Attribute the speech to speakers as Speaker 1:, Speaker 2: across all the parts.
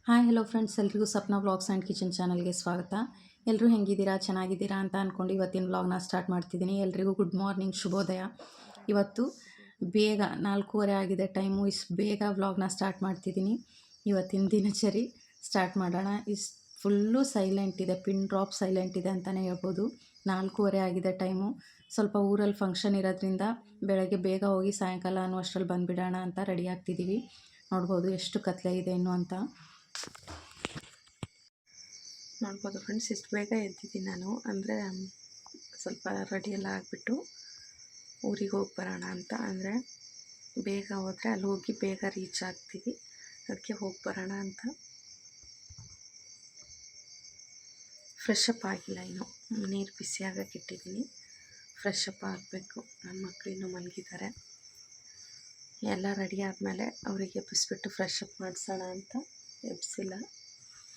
Speaker 1: Hi hello friends, ಎಲ್ರಿಗೂ Sapna vlogs and kitchen ಚಾನಲ್ಗೆ ಸ್ವಾಗತ. ಎಲ್ಲರೂ ಹೆಂಗಿದ್ದೀರಾ, ಚೆನ್ನಾಗಿದ್ದೀರಾ ಅಂತ ಅಂದ್ಕೊಂಡು ಇವತ್ತಿನ ವ್ಲಾಗ್ನ ಸ್ಟಾರ್ಟ್ ಮಾಡ್ತಿದ್ದೀನಿ. ಎಲ್ರಿಗೂ ಗುಡ್ ಮಾರ್ನಿಂಗ್, ಶುಭೋದಯ. ಇವತ್ತು ಬೇಗ 4:15 ಆಗಿದೆ ಟೈಮು. ಇಷ್ಟು ಬೇಗ ವ್ಲಾಗ್ನ ಸ್ಟಾರ್ಟ್ ಮಾಡ್ತಿದ್ದೀನಿ. ಇವತ್ತಿನ ದಿನಚರಿ ಸ್ಟಾರ್ಟ್ ಮಾಡೋಣ. ಫುಲ್ಲು ಸೈಲೆಂಟ್ ಇದೆ, ಪಿನ್ ಡ್ರಾಪ್ ಸೈಲೆಂಟ್ ಇದೆ ಅಂತಲೇ ಹೇಳ್ಬೋದು. 4:15 ಆಗಿದೆ ಟೈಮು. ಸ್ವಲ್ಪ ಊರಲ್ಲಿ ಫಂಕ್ಷನ್ ಇರೋದ್ರಿಂದ ಬೆಳಗ್ಗೆ ಬೇಗ ಹೋಗಿ ಸಾಯಂಕಾಲ ಅನ್ನುವಷ್ಟರಲ್ಲಿ ಬಂದುಬಿಡೋಣ ಅಂತ ರೆಡಿ ಆಗ್ತಿದ್ದೀವಿ. ನೋಡ್ಬೋದು ಎಷ್ಟು ಕತ್ಲೆ ಇದೆ ಇನ್ನು ಅಂತ.
Speaker 2: ನೋಡ್ಬೋದು ಫ್ರೆಂಡ್ಸ್, ಇಷ್ಟು ಬೇಗ ಎದ್ದಿದ್ದೀನಿ ನಾನು. ಅಂದರೆ ಸ್ವಲ್ಪ ರೆಡಿಯೆಲ್ಲ ಆಗಿಬಿಟ್ಟು ಊರಿಗೆ ಹೋಗಿ ಬರೋಣ ಅಂತ. ಅಂದರೆ ಬೇಗ ಹೋದರೆ ಅಲ್ಲಿ ಹೋಗಿ ಬೇಗ ರೀಚ್ ಆಗ್ತೀವಿ, ಅದಕ್ಕೆ ಹೋಗಿ ಬರೋಣ ಅಂತ. ಫ್ರೆಶ್ ಅಪ್ ಆಗಿಲ್ಲ, ಇನ್ನು ನೀರು ಬಿಸಿ ಆಗಕ್ಕೆ ಇಟ್ಟಿದ್ದೀನಿ. ಫ್ರೆಶ್ ಅಪ್ ಆಗಬೇಕು. ನನ್ನ ಮಕ್ಕಳು ಇನ್ನೂ ಮಲಗಿದ್ದಾರೆ. ಎಲ್ಲ ರೆಡಿ ಆದಮೇಲೆ ಅವರಿಗೆ ಎಬ್ಬಿಸ್ಬಿಟ್ಟು ಫ್ರೆಶ್ ಅಪ್ ಮಾಡಿಸೋಣ ಅಂತ. ಎಬ್ಬಿಸಿಲ್ಲ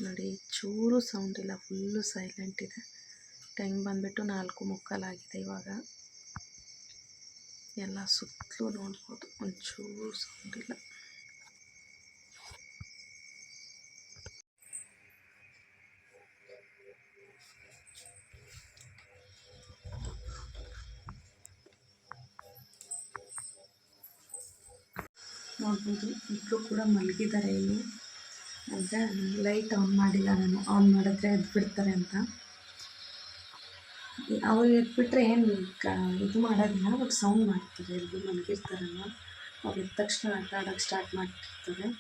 Speaker 2: ನೋಡಿ, ಚೂರು ಸೌಂಡ್ ಇಲ್ಲ, ಫುಲ್ಲು ಸೈಲೆಂಟ್ ಇದೆ. ಟೈಮ್ ಬಂದುಬಿಟ್ಟು 4:45 ಆಗಿದೆ ಇವಾಗ. ಎಲ್ಲ ಸುತ್ತಲೂ ನೋಡ್ಬೋದು, ಒಂಚೂರು ಸೌಂಡ್ ಇಲ್ಲ. ನೋಡ್ಬೋದು, ಮಕ್ಕಳು ಕೂಡ ಮಲಗಿದ್ದಾರೆ ಇಲ್ಲಿ. ಅಂದರೆ ಲೈಟ್ ಆನ್ ಮಾಡಿಲ್ಲ ನಾನು, ಆನ್ ಮಾಡಿದ್ರೆ ಎದ್ಬಿಡ್ತಾರೆ ಅಂತ. ಅವ್ರು ಎದ್ಬಿಟ್ರೆ ಏನು ಇದು ಮಾಡೋದಿಲ್ಲ, ಬಟ್ ಸೌಂಡ್ ಮಾಡ್ತಾರೆ. ಎಲ್ರು ಮಲಗಿರ್ತಾರಲ್ಲ, ಅವ್ರು ಎದ್ದ ತಕ್ಷಣ ಆಟ ಆಡೋಕ್ಕೆ ಸ್ಟಾರ್ಟ್ ಮಾಡ್ತಿರ್ತಾರೆ.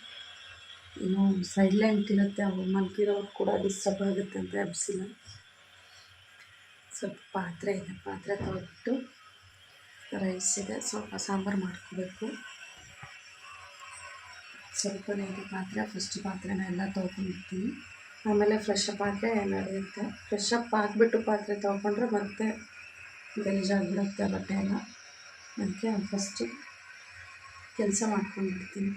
Speaker 2: ಇನ್ನು ಸೈಲೆಂಟ್ ಇರುತ್ತೆ, ಅವ್ರು ಮಲಗಿರೋರು ಕೂಡ ಡಿಸ್ಟರ್ಬ್ ಆಗುತ್ತೆ ಅಂತ ಎಬ್ಬಿಸಿಲ್ಲ. ಸ್ವಲ್ಪ ಪಾತ್ರೆ ಇದೆ, ಪಾತ್ರೆ ತೊಳೆದ್ಬಿಟ್ಟು ರೈಸ್ ಇದೆ, ಸ್ವಲ್ಪ ಸಾಂಬಾರು ಮಾಡ್ಕೋಬೇಕು. ಸ್ವಲ್ಪನೇ ಇದೆ ಪಾತ್ರೆ. ಫಸ್ಟ್ ಪಾತ್ರೆನ ಎಲ್ಲ ತೊಳ್ಕೊಂಡಿರ್ತೀನಿ, ಆಮೇಲೆ ಫ್ರೆಶ್ ಅಪ್ ಆದರೆ ನಡೆಯುತ್ತೆ. ಫ್ರೆಶ್ ಅಪ್ ಆಗಿಬಿಟ್ಟು ಪಾತ್ರೆ ತೊಳ್ಕೊಂಡ್ರೆ ಮತ್ತೆ ಗಲೀಜಾಗಿಬಿಡುತ್ತೆ ಬಟ್ಟೆ ಎಲ್ಲ. ಅದಕ್ಕೆ ಫಸ್ಟು ಕೆಲಸ ಮಾಡ್ಕೊಂಡ್ಬಿಡ್ತೀನಿ.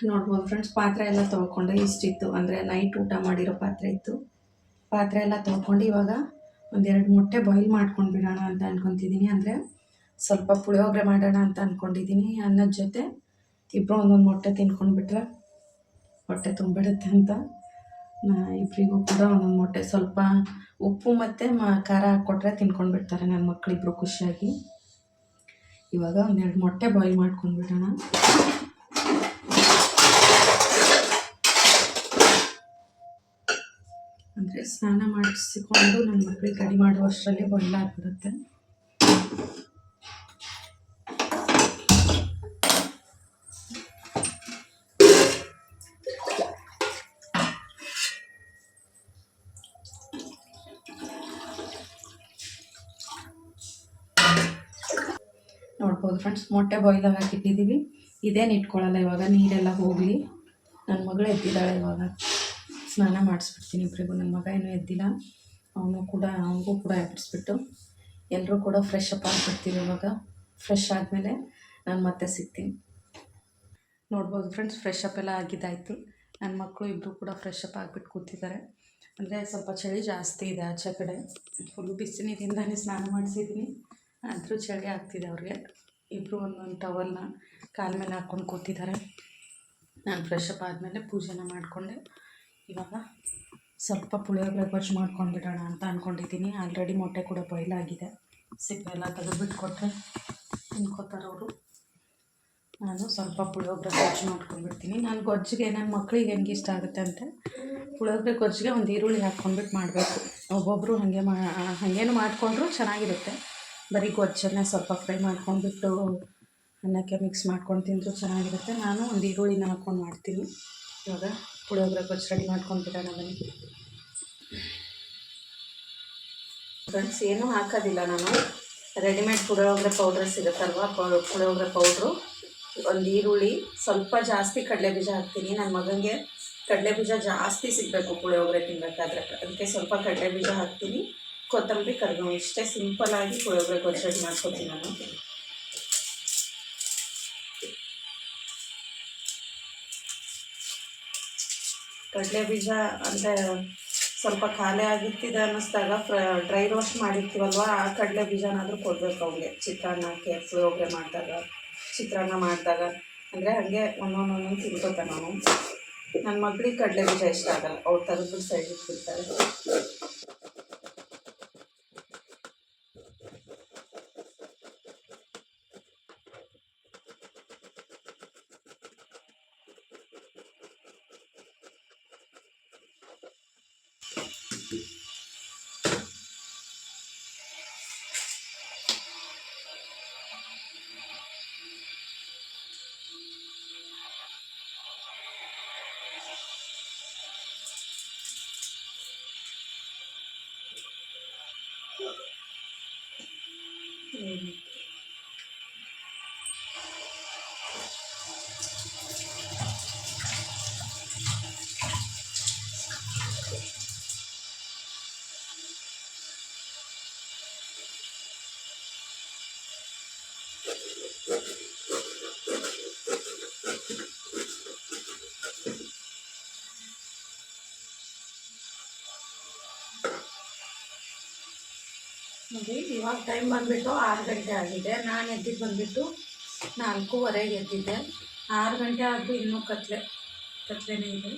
Speaker 2: ನೋಡ್ಬೋದು ಫ್ರೆಂಡ್ಸ್, ಪಾತ್ರೆ ಎಲ್ಲ ತೊಳ್ಕೊಂಡು ಇಷ್ಟಿತ್ತು. ಅಂದರೆ ನೈಟ್ ಊಟ ಮಾಡಿರೋ ಪಾತ್ರೆ ಇತ್ತು. ಪಾತ್ರೆ ಎಲ್ಲ ತೊಳ್ಕೊಂಡು ಇವಾಗ 1-2 ಮೊಟ್ಟೆ ಬಾಯ್ಲ್ ಮಾಡ್ಕೊಂಡು ಬಿಡೋಣ ಅಂತ ಅಂದ್ಕೊತಿದ್ದೀನಿ. ಅಂದರೆ ಸ್ವಲ್ಪ ಪುಳಿಯೋಗರೆ ಮಾಡೋಣ ಅಂತ ಅಂದ್ಕೊಂಡಿದ್ದೀನಿ. ಅನ್ನದ ಜೊತೆ ಇಬ್ಬರು ಒಂದೊಂದು ಮೊಟ್ಟೆ ತಿನ್ಕೊಂಡ್ಬಿಟ್ರೆ ಹೊಟ್ಟೆ ತುಂಬಿಡುತ್ತೆ ಅಂತ ಇಬ್ಬರಿಗೂ ಕೂಡ ಒಂದೊಂದು ಮೊಟ್ಟೆ, ಸ್ವಲ್ಪ ಉಪ್ಪು ಮತ್ತು ಖಾರ ಹಾಕ್ಕೊಟ್ರೆ ತಿನ್ಕೊಂಡ್ಬಿಡ್ತಾರೆ ನನ್ನ ಮಕ್ಕಳಿಬ್ರು ಖುಷಿಯಾಗಿ. ಇವಾಗ 1-2 ಮೊಟ್ಟೆ ಬಾಯ್ಲ್ ಮಾಡ್ಕೊಂಡ್ಬಿಡೋಣ. ಅಂದರೆ ಸ್ನಾನ ಮಾಡಿಸಿಕೊಂಡು ನನ್ನ ಮಕ್ಕಳಿಗೆ ರೆಡಿ ಮಾಡುವಷ್ಟರಲ್ಲಿ ಬಾಯ್ಲ್ ಆಗಿಬಿಡುತ್ತೆ. ನೋಡ್ಬೋದು ಫ್ರೆಂಡ್ಸ್, ಮೊಟ್ಟೆ ಬಾಯ್ಲ್ ಹಾಕಿಟ್ಟಿದ್ದೀವಿ. ಇದೇನು ಇಟ್ಕೊಳ್ಳಲ್ಲ, ಇವಾಗ ನೀರೆಲ್ಲ ಹೋಗಲಿ. ನನ್ನ ಮಗಳು ಎದ್ದಿದ್ದಾಳೆ, ಇವಾಗ ಸ್ನಾನ ಮಾಡಿಸ್ಬಿಡ್ತೀನಿ ಇಬ್ಬರಿಗೂ. ನನ್ನ ಮಗ ಏನೂ ಎದ್ದಿಲ್ಲ, ಅವನಿಗೂ ಕೂಡ ಎಬ್ಬಿಸ್ಬಿಟ್ಟು ಎಲ್ಲರೂ ಕೂಡ ಫ್ರೆಶ್ ಅಪ್ ಆಗಿಬಿಡ್ತೀವಿ. ಇವಾಗ ಫ್ರೆಶ್ ಆದಮೇಲೆ ನಾನು ಮತ್ತೆ ಸಿಗ್ತೀನಿ. ನೋಡ್ಬೋದು ಫ್ರೆಂಡ್ಸ್, ಫ್ರೆಶ್ ಅಪ್ ಎಲ್ಲ ಆಗಿದ್ದಾಯಿತು. ನನ್ನ ಮಕ್ಕಳು ಇಬ್ಬರು ಕೂಡ ಫ್ರೆಶ್ ಅಪ್ ಆಗಿಬಿಟ್ಟು ಕೂತಿದ್ದಾರೆ. ಅಂದರೆ ಸ್ವಲ್ಪ ಚಳಿ ಜಾಸ್ತಿ ಇದೆ ಆಚೆ ಕಡೆ, ಫುಲ್ಲು ಬಿಸಿನೀರಿಂದನೇ ಸ್ನಾನ ಮಾಡಿಸಿದ್ದೀನಿ, ಆದರೂ ಚಳಿ ಆಗ್ತಿದೆ ಅವ್ರಿಗೆ. ಇಬ್ಬರು ಒಂದೊಂದು ಟವಲ್ನ ಕಾಲ ಮೇಲೆ ಹಾಕ್ಕೊಂಡು ಕೂತಿದ್ದಾರೆ. ನಾನು ಫ್ರೆಶ್ ಅಪ್ ಆದಮೇಲೆ ಪೂಜೆನ ಮಾಡಿಕೊಂಡೆ. ಇವಾಗ ಸ್ವಲ್ಪ ಪುಳಿಯೋಗರೆ ಗೊಜ್ಜು ಮಾಡ್ಕೊಂಡ್ಬಿಡೋಣ ಅಂತ ಅಂದ್ಕೊಂಡಿದ್ದೀನಿ. ಆಲ್ರೆಡಿ ಮೊಟ್ಟೆ ಕೂಡ ಬಾಯ್ಲ್ ಆಗಿದೆ. ಸಿಪ್ಪೆ ಎಲ್ಲ ತೆಗೆದುಬಿಟ್ಟು ಕೊಟ್ಟರೆ ತಿನ್ಕೋತಾರೆ ಅವರು. ನಾನು ಸ್ವಲ್ಪ ಪುಳಿಯೋಗರೆ ಗೊಜ್ಜು ಮಾಡ್ಕೊಂಡ್ಬಿಡ್ತೀನಿ. ನಾನು ಗೊಜ್ಜಿಗೆ ನನ್ನ ಮಕ್ಕಳಿಗೆ ಹೆಂಗೆ ಇಷ್ಟ ಆಗುತ್ತೆ ಅಂತ ಪುಳಿಯೋಗರೆ ಗೊಜ್ಜಿಗೆ ಒಂದು ಈರುಳ್ಳಿ ಹಾಕ್ಕೊಂಡ್ಬಿಟ್ಟು ಮಾಡಬೇಕು. ಒಬ್ಬೊಬ್ಬರು ಹಾಗೇನು ಮಾಡಿಕೊಂಡ್ರು ಚೆನ್ನಾಗಿರುತ್ತೆ. ಬರೀ ಗೊಜ್ಜನ್ನೇ ಸ್ವಲ್ಪ ಫ್ರೈ ಮಾಡ್ಕೊಂಡ್ಬಿಟ್ಟು ಅನ್ನಕ್ಕೆ ಮಿಕ್ಸ್ ಮಾಡ್ಕೊಂಡು ತಿಂದರೂ ಚೆನ್ನಾಗಿರುತ್ತೆ. ನಾನು ಒಂದು ಈರುಳ್ಳಿನ ಹಾಕ್ಕೊಂಡು ಮಾಡ್ತೀನಿ. ಇವಾಗ ಪುಳಿಯೋಗರೆ ಗೊಜ್ಜು ರೆಡಿ ಮಾಡ್ಕೊಂಡ್ಬಿಡೋಣ ಬನ್ನಿ ಫ್ರೆಂಡ್ಸ್. ಏನೂ ಹಾಕೋದಿಲ್ಲ, ನಾನು ರೆಡಿಮೇಡ್ ಪುಳಿಯೋಗರೆ ಪೌಡ್ರ್ ಸಿಗುತ್ತಲ್ವ, ಪುಳಿಯೋಗರೆ ಪೌಡ್ರು, ಒಂದು ಈರುಳ್ಳಿ, ಸ್ವಲ್ಪ ಜಾಸ್ತಿ ಕಡಲೆಬೀಜ ಹಾಕ್ತೀನಿ. ನನ್ನ ಮಗನಿಗೆ ಕಡಲೆಬೀಜ ಜಾಸ್ತಿ ಸಿಗಬೇಕು ಪುಳಿಯೋಗರೆ ತಿನ್ನಬೇಕಾದ್ರೆ, ಅದಕ್ಕೆ ಸ್ವಲ್ಪ ಕಡಲೆಬೀಜ ಹಾಕ್ತೀನಿ. ಕೊತ್ತಂಬರಿ, ಕರಿಬೇವು, ಇಷ್ಟೇ ಸಿಂಪಲ್ಲಾಗಿ ಪುಳಿಯೋಗರೆ ಗೊಜ್ಜು ರೆಡಿ ಮಾಡ್ಕೊತೀನಿ ನಾನು. ಕಡಲೆಬೀಜ ಅಂದರೆ ಸ್ವಲ್ಪ ಖಾಲಿ ಆಗಿರ್ತಿದೆ ಅನ್ನಿಸ್ದಾಗ ಡ್ರೈ ರೋಸ್ಟ್ ಮಾಡಿರ್ತೀವಲ್ವ, ಆ ಕಡಲೆ ಬೀಜನಾದರೂ ಕೊಡಬೇಕು ಅವ್ರಿಗೆ. ಚಿತ್ರಾನ್ನಕ್ಕೆ, ಪುಳಿಯೋಗರೆ ಮಾಡಿದಾಗ, ಚಿತ್ರಾನ್ನ ಮಾಡಿದಾಗ, ಅಂದರೆ ಹಾಗೆ ಒಂದೊಂದೊಂದೊಂದು ತಿನ್ಕೋತಾನೆ ನಾನು. ನನ್ನ ಮಗಳಿಗೆ ಕಡಲೆ ಬೀಜ ಇಷ್ಟ ಆಗಲ್ಲ, ಅವ್ರು ತೆಗೆದ್ಬಿಟ್ಟು ಸೈಡ್ ಇಟ್ಬಿಡ್ತಾರೆ. ನೋಡಿ, ಇವಾಗ ಟೈಮ್ ಬಂದುಬಿಟ್ಟು 6 ಗಂಟೆ ಆಗಿದೆ. ನಾನು ಎದ್ದಿದ್ದು ಬಂದುಬಿಟ್ಟು 4:15 ಎದ್ದಿದ್ದೆ. 6 ಗಂಟೆ ಆದರೂ ಇನ್ನೂ ಕತ್ಲೆನೇ ಇದೆ.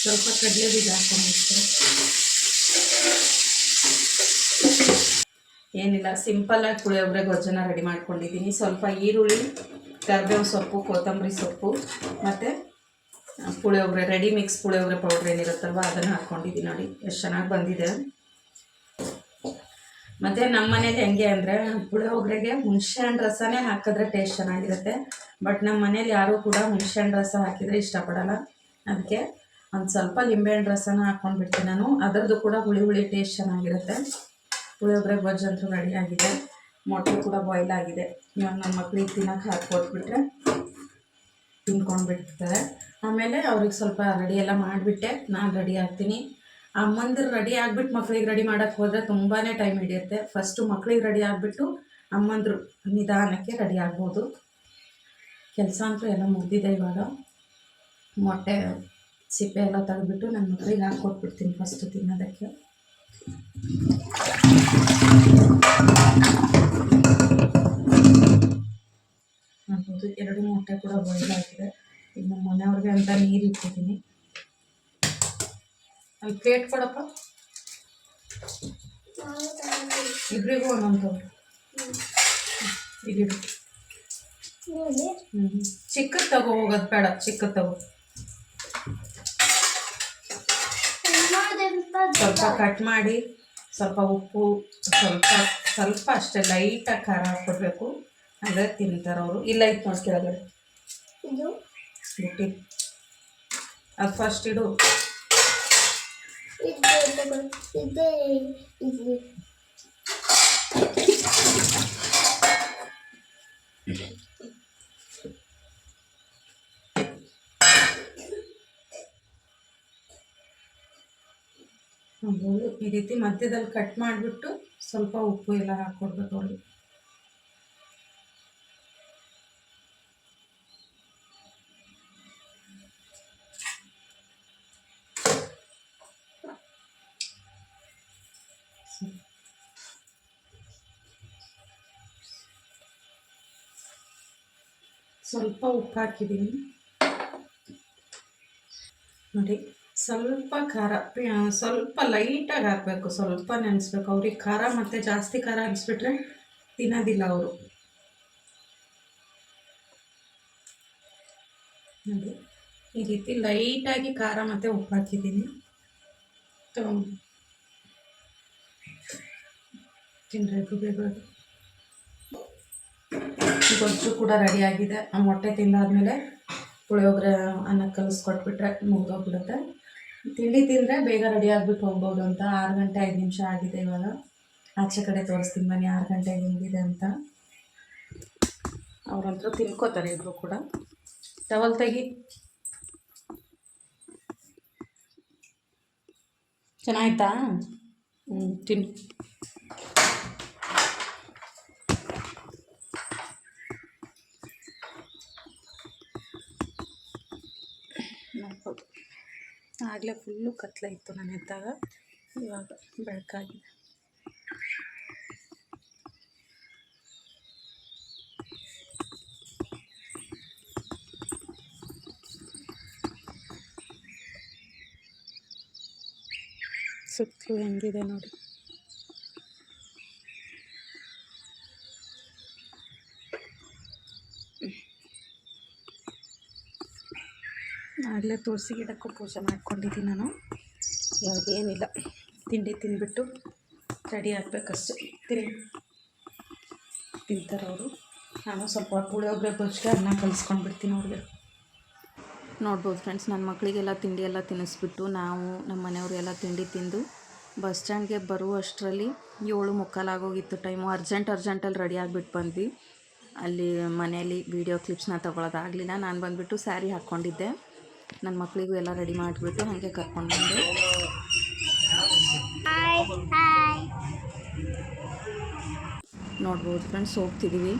Speaker 2: ಸ್ವಲ್ಪ ಕಡಲೆ ಬೀಜ ಹಾಕ್ಕೊಂಡ್ಬಿಟ್ಟು, ಏನಿಲ್ಲ, ಸಿಂಪಲ್ಲಾಗಿ ಪುಳಿಯೋಗರೆ ಗೊಜ್ಜನ್ನ ರೆಡಿ ಮಾಡ್ಕೊಂಡಿದ್ದೀನಿ. ಸ್ವಲ್ಪ ಈರುಳ್ಳಿ, ಕರಿಬೇವು ಸೊಪ್ಪು, ಕೊತ್ತಂಬರಿ ಸೊಪ್ಪು ಮತ್ತು puliyogare ready mix puliyogare powder ಏನಿರುತ್ತಲ್ವ ಅದನ್ನು ಹಾಕ್ಕೊಂಡಿದ್ದೀನಿ. ನೋಡಿ ಎಷ್ಟು ಚೆನ್ನಾಗಿ ಬಂದಿದೆ. ಮತ್ತು ನಮ್ಮ ಮನೇಲಿ ಹೆಂಗೆ ಅಂದರೆ ಪುಳಿಯೋಗರೆಗೆ ಹುಣಸೆಹಣ್ಣು ರಸನೇ ಹಾಕಿದ್ರೆ ಟೇಸ್ಟ್ ಚೆನ್ನಾಗಿರುತ್ತೆ. ಬಟ್ ನಮ್ಮ ಮನೇಲಿ ಯಾರೂ ಕೂಡ ಹುಣಸೆಹಣ್ಣು ರಸ ಹಾಕಿದರೆ ಇಷ್ಟಪಡಲ್ಲ. ಅದಕ್ಕೆ ಒಂದು ಸ್ವಲ್ಪ ಲಿಂಬೆಹಣ್ಣು ರಸನ ಹಾಕ್ಕೊಂಡು ಬಿಡ್ತೀನಿ ನಾನು. ಅದರದ್ದು ಕೂಡ ಹುಳಿ ಟೇಸ್ಟ್ ಚೆನ್ನಾಗಿರುತ್ತೆ. ಪುಳಿಯೋಗರೆ ಗೊಜ್ಜಂತೂ ರೆಡಿ ಆಗಿದೆ. ಮೊಟ್ಟೆ ಕೂಡ ಬಾಯ್ಲ್ ಆಗಿದೆ. ಇವಾಗ ನಮ್ಮ ಮಕ್ಳಿಗೆ ತಿನ್ನೋಕೆ ಹಾಕ್ಕೊಟ್ಬಿಟ್ರೆ ತಿನ್ಕೊಂಡು ಬಿಡ್ತಾರೆ. ಆಮೇಲೆ ಅವ್ರಿಗೆ ಸ್ವಲ್ಪ ರೆಡಿ ಎಲ್ಲ ಮಾಡಿಬಿಟ್ಟೆ ನಾನು ರೆಡಿ ಆಗ್ತೀನಿ. ಅಮ್ಮಂದಿರು ರೆಡಿ ಆಗಿಬಿಟ್ಟು ಮಕ್ಳಿಗೆ ರೆಡಿ ಮಾಡೋಕ್ಕೆ ಹೋದರೆ ತುಂಬಾ ಟೈಮ್ ಹಿಡಿಯುತ್ತೆ. ಫಸ್ಟು ಮಕ್ಳಿಗೆ ರೆಡಿ ಆಗಿಬಿಟ್ಟು ಅಮ್ಮಂದರು ನಿಧಾನಕ್ಕೆ ರೆಡಿ ಆಗ್ಬೋದು. ಕೆಲಸ ಅಂತೂ ಎಲ್ಲ ಮುಗಿದಿದೆ. ಇವಾಗ ಮೊಟ್ಟೆ ಸಿಪ್ಪೆ ಎಲ್ಲ ತೆಗೆದ್ಬಿಟ್ಟು ನನ್ನ ಮಕ್ಕಳಿಗೆ ಹಾಕ್ಕೊಟ್ಬಿಡ್ತೀನಿ ಫಸ್ಟು ತಿನ್ನೋದಕ್ಕೆ. ನೋಡ್ಬೋದು 2 ಮೊಟ್ಟೆ ಕೂಡ ಬಾಯ್ಲ್ ಆಗಿದೆ. ಈಗ ನಮ್ಮ ಮನೆಯವ್ರಿಗೆ ಅವ್ರಿಗೆ ಅಂತ ನೀರು ಇಟ್ಟಿದ್ದೀನಿ. ಅಲ್ಲಿ ಪ್ಲೇಟ್ ಕೊಡಪ್ಪ, ಇಬ್ಬರಿಗೂ ಒಂದೊಂದು ಇದಿಡು. ಚಿಕ್ಕದು ತಗೋ, ಹೋಗೋದು ಬೇಡ, ಚಿಕ್ಕದು ತಗೋ. ಸ್ವಲ್ಪ ಕಟ್ ಮಾಡಿ, ಸ್ವಲ್ಪ ಉಪ್ಪು, ಸ್ವಲ್ಪ ಅಷ್ಟೇ ಲೈಟಾಗಿ ಖಾರ ಹಾಕ್ಕೊಡ್ಬೇಕು, ಅಂದರೆ ತಿಂತಾರೆ ಅವರು. ಇಲ್ಲ ಇತ್ತು ನೋಡಿ ಕೆಳಗಡೆ ಬಿಟ್ಟು, ಅದು ಫಸ್ಟ್ ಇಡು. ಈ ರೀತಿ ಮಧ್ಯದಲ್ಲಿ ಕಟ್ ಮಾಡಿಬಿಟ್ಟು ಸ್ವಲ್ಪ ಉಪ್ಪು ಎಲ್ಲ ಹಾಕ್ಕೊಡ್ಬೇಕು ಅವ್ರಿಗೆ. ಸ್ವಲ್ಪ ಉಪ್ಪು ಹಾಕಿದ್ದೀನಿ ನೋಡಿ. ಸ್ವಲ್ಪ ಖಾರ, ಸ್ವಲ್ಪ ಲೈಟಾಗಿ ಹಾಕಬೇಕು, ಸ್ವಲ್ಪ ನೆನೆಸ್ಬೇಕು. ಅವ್ರಿಗೆ ಖಾರ ಮತ್ತು ಜಾಸ್ತಿ ಖಾರ ಅನಿಸ್ಬಿಟ್ರೆ ತಿನ್ನೋದಿಲ್ಲ ಅವರು. ನೋಡಿ ಈ ರೀತಿ ಲೈಟಾಗಿ ಖಾರ ಮತ್ತು ಉಪ್ಪು ಹಾಕಿದ್ದೀನಿ. ತಿನ್ನಬೇಕು ಬೇಗ. ಗೊಜ್ಜು ಕೂಡ ರೆಡಿಯಾಗಿದೆ. ಮೊಟ್ಟೆ ತಿಂದಾದ್ಮೇಲೆ ಪುಳಿಯೋಗರೆ ಅನ್ನ ಕಲಿಸ್ಕೊಟ್ಬಿಟ್ರೆ ಮುಗಿದೋಗ್ಬಿಡುತ್ತೆ. ತಿಂಡಿ ತಿಂದರೆ ಬೇಗ ರೆಡಿ ಆಗಿಬಿಟ್ಟು ಹೋಗ್ಬೋದು ಅಂತ. 6 ಗಂಟೆ 5 ನಿಮಿಷ ಆಗಿದೆ ಇವಾಗ. ಆಚೆ ಕಡೆ ತೋರಿಸ್ತೀನಿ ಬನ್ನಿ 6 ಗಂಟೆಗೆ ಹೆಂಗಿದೆ ಅಂತ. ಅವ್ರಂತೂ ತಿನ್ಕೋತಾರೆ ಇಬ್ಬರು ಕೂಡ. ಟವಲ್ ತೆಗಿ. ಚೆನ್ನಾಯ್ತಾ? ತಿನ್ನು. ನೋಡ್ಬೋದು, ಆಗಲೇ ಫುಲ್ಲು ಕತ್ಲೆ ಇತ್ತು ನಾನು ಎದ್ದಾಗ, ಇವಾಗ ಬೆಳಕಾಗಿದೆ. ಸುತ್ತಲೂ ಹೆಂಗಿದೆ ನೋಡಿ. ಆಗಲೇ ತುಳಸಿ ಗಿಡಕ್ಕೂ ಪೂಜೆ ಮಾಡ್ಕೊಂಡಿದ್ದೀನಿ ನಾನು. ಇವಾಗ ಏನಿಲ್ಲ, ತಿಂಡಿ ತಿಂದ್ಬಿಟ್ಟು ರೆಡಿ ಆಗಬೇಕಷ್ಟೆ. ತಿಂತಾರೆ ಅವರು. ನಾನು ಸ್ವಲ್ಪ ಪುಳಿಯೋಗರೆ ಗೊಜ್ಜಿಗೆ ಅನ್ನ ಕಲಿಸ್ಕೊಂಡ್ಬಿಡ್ತೀನಿ ಅವ್ರಿಗೆ. ನೋಡ್ಬೋದು ಫ್ರೆಂಡ್ಸ್, ನನ್ನ ಮಕ್ಕಳಿಗೆಲ್ಲ ತಿಂಡಿ ಎಲ್ಲ ತಿನ್ನಿಸ್ಬಿಟ್ಟು ನಾವು ನಮ್ಮ ಮನೆಯವರೆಲ್ಲ ತಿಂಡಿ ತಿಂದು ಬಸ್ ಸ್ಟ್ಯಾಂಡ್ಗೆ ಬರುವಷ್ಟರಲ್ಲಿ 7:45 ಆಗೋಗಿತ್ತು ಟೈಮು. ಅರ್ಜೆಂಟಲ್ಲಿ ರೆಡಿ ಆಗಿಬಿಟ್ಟು ಬಂದ್ವಿ. ಅಲ್ಲಿ ಮನೆಯಲ್ಲಿ ವೀಡಿಯೋ ಕ್ಲಿಪ್ಸ್ನ ತೊಗೊಳೋದಾಗಲಿಲ್ಲ. ನಾನು ಬಂದುಬಿಟ್ಟು ಸ್ಯಾರಿ ಹಾಕ್ಕೊಂಡಿದ್ದೆ. ನನ್ನ ಮಕ್ಕಳಿಗೂ ಎಲ್ಲ ರೆಡಿ ಮಾಡಿಬಿಟ್ಟು ಹಾಗೆ ಕರ್ಕೊಂಡು ಬಂದೆ. ನೋಡ್ಬೋದು ಫ್ರೆಂಡ್ಸ್, ಹೋಗ್ತಿದ್ದೀವಿ.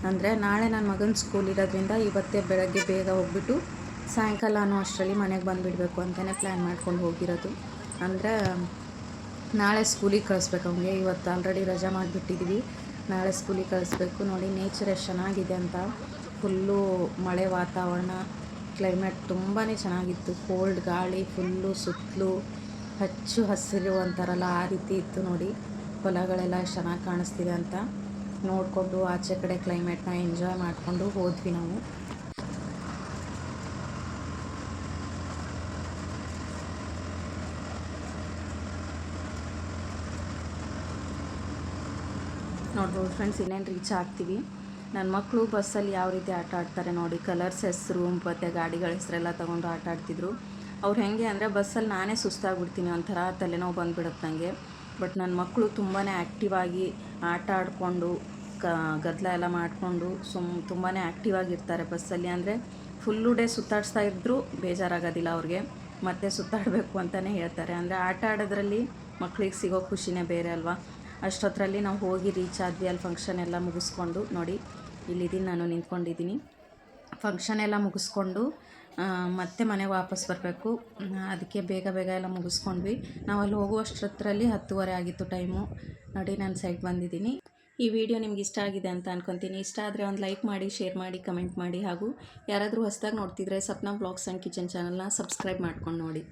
Speaker 2: ಅಂದರೆ ನಾಳೆ ನನ್ನ ಮಗನ ಸ್ಕೂಲ್ ಇರೋದ್ರಿಂದ ಇವತ್ತೇ ಬೆಳಗ್ಗೆ ಬೇಗ ಹೋಗ್ಬಿಟ್ಟು ಸಾಯಂಕಾಲ ಅನ್ನೋ ಅಷ್ಟರಲ್ಲಿ ಮನೆಗೆ ಬಂದುಬಿಡಬೇಕು ಅಂತಲೇ ಪ್ಲ್ಯಾನ್ ಮಾಡ್ಕೊಂಡು ಹೋಗಿರೋದು. ಅಂದರೆ ನಾಳೆ ಸ್ಕೂಲಿಗೆ ಕಳಿಸ್ಬೇಕು ಅವನಿಗೆ. ಇವತ್ತು ಆಲ್ರೆಡಿ ರಜಾ ಮಾಡಿಬಿಟ್ಟಿದ್ದೀವಿ, ನಾಳೆ ಸ್ಕೂಲಿಗೆ ಕಳಿಸ್ಬೇಕು. ನೋಡಿ ನೇಚರ್ ಎಷ್ಟು ಚೆನ್ನಾಗಿದೆ ಅಂತ. ಫುಲ್ಲು ಮಳೆ ವಾತಾವರಣ, ಕ್ಲೈಮೇಟ್ ತುಂಬಾ ಚೆನ್ನಾಗಿತ್ತು. ಕೋಲ್ಡ್ ಗಾಳಿ, ಫುಲ್ಲು ಸುತ್ತಲೂ ಹಚ್ಚು ಹಸಿರು ಅಂತಾರಲ್ಲ ಆ ರೀತಿ ಇತ್ತು ನೋಡಿ. ಹೊಲಗಳೆಲ್ಲ ಚೆನ್ನಾಗಿ ಕಾಣಿಸ್ತಿದೆ ಅಂತ ನೋಡಿಕೊಂಡು ಆಚೆ ಕಡೆ ಕ್ಲೈಮೇಟ್ನ ಎಂಜಾಯ್ ಮಾಡಿಕೊಂಡು ಹೋದ್ವಿ ನಾವು. ನೋಡ್ಬೋದು ಫ್ರೆಂಡ್ಸ್, ಇನ್ನೇನು ರೀಚ್ ಆಗ್ತೀವಿ. ನನ್ನ ಮಕ್ಕಳು ಬಸ್ಸಲ್ಲಿ ಯಾವ ರೀತಿ ಆಟ ಆಡ್ತಾರೆ ನೋಡಿ. ಕಲರ್ಸ್ ಹೆಸರು ಮತ್ತು ಗಾಡಿಗಳ ಹೆಸರೆಲ್ಲ ತೊಗೊಂಡು ಆಟ ಆಡ್ತಿದ್ರು. ಅವ್ರು ಹೇಗೆ ಅಂದರೆ ಬಸ್ಸಲ್ಲಿ ನಾನೇ ಸುಸ್ತಾಗ್ಬಿಡ್ತೀನಿ, ಒಂಥರ ತಲೆನೋವು ಬಂದುಬಿಡುತ್ತೆ ನನಗೆ. ಬಟ್ ನನ್ನ ಮಕ್ಕಳು ತುಂಬಾ ಆ್ಯಕ್ಟಿವ್ ಆಗಿ ಆಟ ಆಡಿಕೊಂಡು ಗದ್ದಲ ಎಲ್ಲ ಮಾಡಿಕೊಂಡು ತುಂಬಾ ಆ್ಯಕ್ಟಿವ್ ಆಗಿರ್ತಾರೆ ಬಸ್ಸಲ್ಲಿ. ಅಂದರೆ ಫುಲ್ಲು ಡೇ ಸುತ್ತಾಡಿಸ್ತಾ ಇದ್ದರೂ ಬೇಜಾರಾಗೋದಿಲ್ಲ ಅವ್ರಿಗೆ, ಮತ್ತೆ ಸುತ್ತಾಡಬೇಕು ಅಂತಲೇ ಹೇಳ್ತಾರೆ. ಅಂದರೆ ಆಟ ಆಡೋದ್ರಲ್ಲಿ ಮಕ್ಕಳಿಗೆ ಸಿಗೋ ಖುಷಿನೇ ಬೇರೆ ಅಲ್ವಾ. ಅಷ್ಟೊತ್ತರಲ್ಲಿ ನಾವು ಹೋಗಿ ರೀಚ್ ಆದ್ವಿ. ಅಲ್ಲಿ ಫಂಕ್ಷನ್ ಎಲ್ಲ ಮುಗಿಸ್ಕೊಂಡು ನೋಡಿ, ಇಲ್ಲಿದ್ದೀನಿ ನಾನು ನಿಂತ್ಕೊಂಡಿದ್ದೀನಿ. ಫಂಕ್ಷನ್ ಎಲ್ಲ ಮುಗಿಸ್ಕೊಂಡು ಮತ್ತೆ ಮನೆಗೆ ವಾಪಸ್ ಬರಬೇಕು. ಅದಕ್ಕೆ ಬೇಗ ಎಲ್ಲ ಮುಗಿಸ್ಕೊಂಡ್ವಿ. ನಾವು ಅಲ್ಲಿ ಹೋಗುವಷ್ಟರಲ್ಲಿ 10:30 ಆಗಿತ್ತು ಟೈಮು. ನೋಡಿ ನಾನು ಸೈಡ್ ಬಂದಿದ್ದೀನಿ.
Speaker 1: ಈ ವಿಡಿಯೋ ನಿಮ್ಗೆ ಇಷ್ಟ ಆಗಿದೆ ಅಂತ ಅನ್ಕೊತೀನಿ. ಇಷ್ಟ ಆದರೆ ಒಂದು ಲೈಕ್ ಮಾಡಿ, ಶೇರ್ ಮಾಡಿ, ಕಮೆಂಟ್ ಮಾಡಿ. ಹಾಗೂ ಯಾರಾದರೂ ಹೊಸದಾಗಿ ನೋಡ್ತಿದ್ರೆ ಸಪ್ನಾ ವ್ಲಾಗ್ಸ್ ಆ್ಯಂಡ್ ಕಿಚನ್ ಚಾನಲ್ನ ಸಬ್ಸ್ಕ್ರೈಬ್ ಮಾಡ್ಕೊಂಡು ನೋಡಿ.